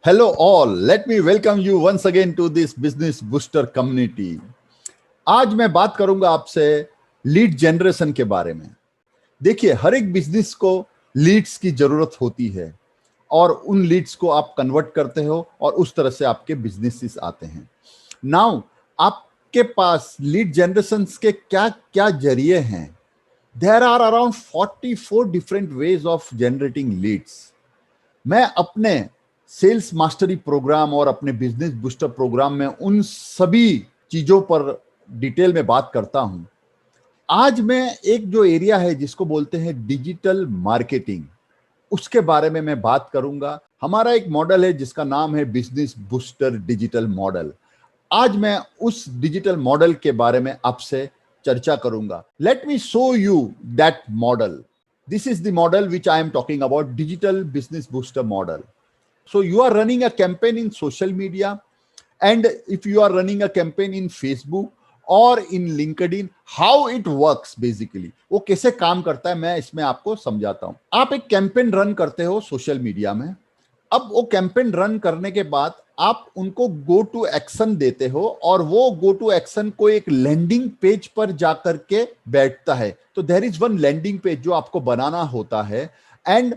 Hello all, let me welcome you once again to this Business Booster community. आज मैं बात करूंगा आपसे लीड जनरेशन के बारे में। देखिए, हर एक बिजनेस को लीड्स की जरूरत होती है और उन लीड्स को आप कन्वर्ट करते हो और उस तरह से आपके बिजनेसेस आते हैं। नाउ आपके पास लीड जनरेशन के क्या क्या जरिए हैं? There are around 44 different ways of generating leads. मैं अपने सेल्स मास्टरी प्रोग्राम और अपने बिजनेस बूस्टर प्रोग्राम में उन सभी चीजों पर डिटेल में बात करता हूं। आज मैं एक जो एरिया है जिसको बोलते हैं डिजिटल मार्केटिंग, उसके बारे में मैं बात करूंगा। हमारा एक मॉडल है जिसका नाम है बिजनेस बूस्टर डिजिटल मॉडल। आज मैं उस डिजिटल मॉडल के बारे में आपसे चर्चा करूंगा। Let me show you that model. This is the model which I am talking about, digital business booster model. So you are running a campaign in social media, and if you are running a campaign in Facebook or in LinkedIn, how it works basically, वो कैसे काम करता है मैं इसमें आपको समझाता हूं। आप एक कैंपेन रन करते हो सोशल मीडिया में। अब वो कैंपेन रन करने के बाद आप उनको गो टू एक्शन देते हो और वो गो टू एक्शन को एक लैंडिंग पेज पर जाकर के बैठता है। तो there is one landing page जो आपको बनाना होता है, एंड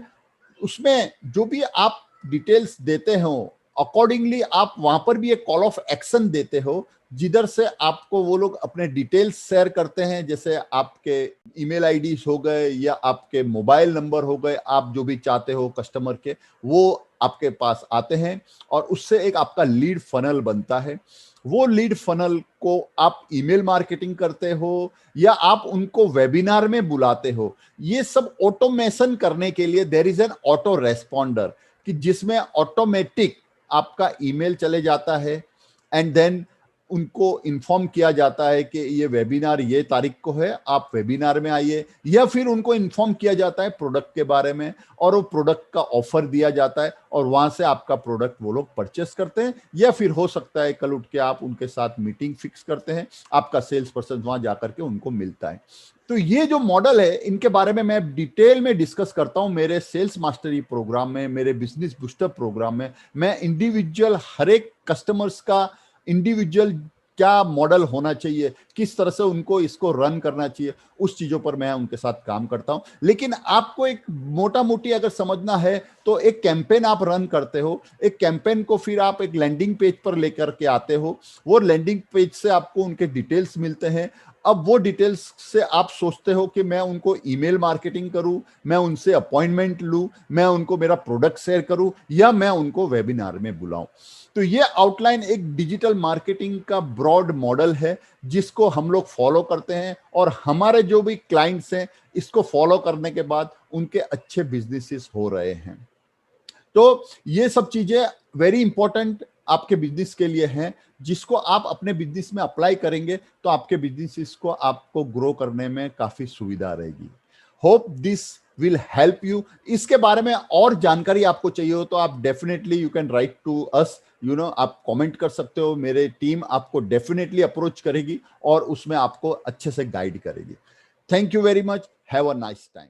उसमें जो भी आप डिटेल्स देते हो अकॉर्डिंगली आप वहां पर भी एक कॉल ऑफ एक्शन देते हो, जिधर से आपको वो लोग अपने डिटेल्स शेयर करते हैं, जैसे आपके ईमेल आईडी हो गए या आपके मोबाइल नंबर हो गए, आप जो भी चाहते हो कस्टमर के, वो आपके पास आते हैं और उससे एक आपका लीड फनल बनता है। वो लीड फनल को आप ईमेल मार्केटिंग करते हो या आप उनको वेबिनार में बुलाते हो। ये सब ऑटोमेशन करने के लिए there is an auto responder, कि जिसमें ऑटोमेटिक आपका ईमेल चले जाता है एंड देन उनको इन्फॉर्म किया जाता है कि ये वेबिनार ये तारीख को है, आप वेबिनार में आइए, या फिर उनको इन्फॉर्म किया जाता है प्रोडक्ट के बारे में और वो प्रोडक्ट का ऑफर दिया जाता है और वहां से आपका प्रोडक्ट वो लोग परचेस करते हैं, या फिर हो सकता है कल उठ के आप उनके साथ मीटिंग फिक्स करते हैं, आपका सेल्स पर्सन वहां जाकर के उनको मिलता है। तो ये जो मॉडल है इनके बारे में मैं डिटेल में डिस्कस करता हूं मेरे सेल्स मास्टरी प्रोग्राम में, मेरे बिजनेस बूस्टर प्रोग्राम में। मैं इंडिविजुअल हर एक कस्टमर्स का इंडिविजुअल क्या मॉडल होना चाहिए, किस तरह से उनको इसको रन करना चाहिए, उस चीजों पर मैं उनके साथ काम करता हूं। लेकिन आपको एक मोटा मोटी अगर समझना है तो एक कैंपेन आप रन करते हो, एक कैंपेन को फिर आप एक लैंडिंग पेज पर लेकर के आते हो, वो लैंडिंग पेज से आपको उनके डिटेल्स मिलते हैं। अब वो डिटेल्स से आप सोचते हो कि मैं उनको ईमेल मार्केटिंग करूं, मैं उनसे अपॉइंटमेंट लूं, मैं उनको मेरा प्रोडक्ट शेयर करूं, या मैं उनको वेबिनार में बुलाऊं। तो ये आउटलाइन एक डिजिटल मार्केटिंग का ब्रॉड मॉडल है जिसको हम लोग फॉलो करते हैं, और हमारे जो भी क्लाइंट्स हैं इसको फॉलो करने के बाद उनके अच्छे बिजनेसेस हो रहे हैं। तो ये सब चीजें वेरी इंपॉर्टेंट आपके बिजनेस के लिए हैं, जिसको आप अपने बिजनेस में अप्लाई करेंगे तो आपके बिजनेस को आपको ग्रो करने में काफी सुविधा रहेगी। Hope this will help you. इसके बारे में और जानकारी आपको चाहिए हो तो आप definitely you can write to us, आप कमेंट कर सकते हो। मेरे टीम आपको डेफिनेटली अप्रोच करेगी और उसमें आपको अच्छे से गाइड करेगी। Thank you very much, have a nice time.